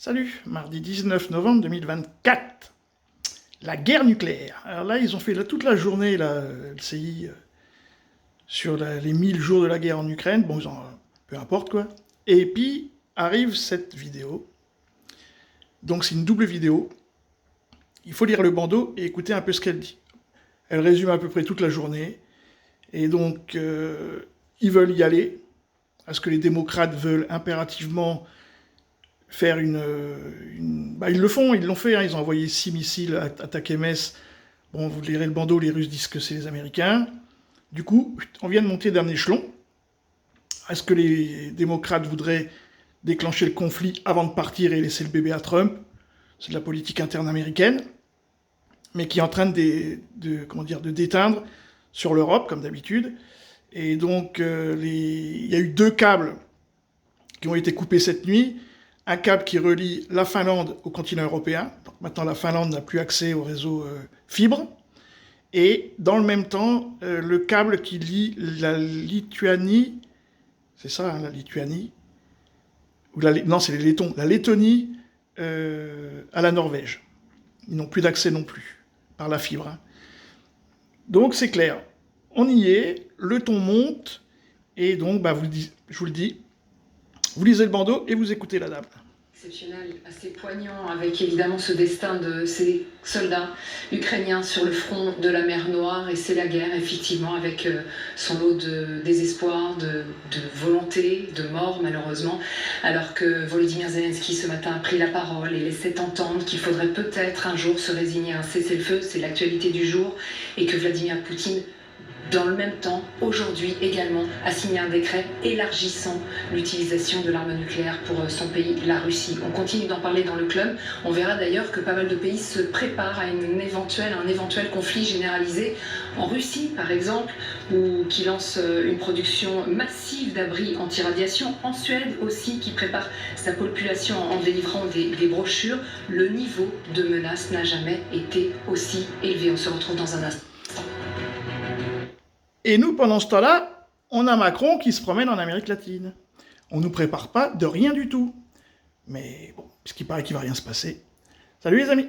Salut, mardi 19 novembre 2024. La guerre nucléaire. Alors là, ils ont fait toute la journée, là, LCI, sur les 1000 jours de la guerre en Ukraine. Bon, peu importe quoi. Et puis, arrive cette vidéo. Donc, c'est une double vidéo. Il faut lire le bandeau et écouter un peu ce qu'elle dit. Elle résume à peu près toute la journée. Et donc, ils veulent y aller. Parce que les démocrates veulent impérativement faire bah, ils le font, ils l'ont fait, hein. Ils ont envoyé 6 missiles attaquer Metz. Bon, vous lirez le bandeau, les Russes disent que c'est les Américains. Du coup, on vient de monter d'un échelon. Est-ce que les démocrates voudraient déclencher le conflit avant de partir et laisser le bébé à Trump? C'est de la politique interne américaine, mais qui est en train de déteindre sur l'Europe, comme d'habitude. Et donc, il y a eu 2 câbles qui ont été coupés cette nuit. Un câble qui relie la Finlande au continent européen. Donc maintenant, la Finlande n'a plus accès au réseau fibre. Et dans le même temps, le câble qui lie la Lituanie, c'est ça, hein, la Lituanie, non, c'est les Lettons, la Lettonie à la Norvège. Ils n'ont plus d'accès non plus, par la fibre. Hein. Donc c'est clair, on y est, le ton monte, et donc, bah, je vous le dis, vous lisez le bandeau et vous écoutez la dame. Exceptionnel, assez poignant, avec évidemment ce destin de ces soldats ukrainiens sur le front de la mer Noire, et c'est la guerre, effectivement, avec son lot de désespoir, de volonté, de mort, malheureusement, alors que Volodymyr Zelensky ce matin a pris la parole et laissait entendre qu'il faudrait peut-être un jour se résigner à un cessez-le-feu, c'est l'actualité du jour, et que Vladimir Poutine, dans le même temps, aujourd'hui également, a signé un décret élargissant l'utilisation de l'arme nucléaire pour son pays, la Russie. On continue d'en parler dans le club. On verra d'ailleurs que pas mal de pays se préparent à un éventuel conflit généralisé en Russie, par exemple, ou qui lance une production massive d'abris anti-radiation. En Suède aussi, qui prépare sa population en délivrant des brochures. Le niveau de menace n'a jamais été aussi élevé. On se retrouve dans un instant. Et nous, pendant ce temps-là, on a Macron qui se promène en Amérique latine. On ne nous prépare pas de rien du tout. Mais bon, puisqu'il paraît qu'il va rien se passer. Salut les amis!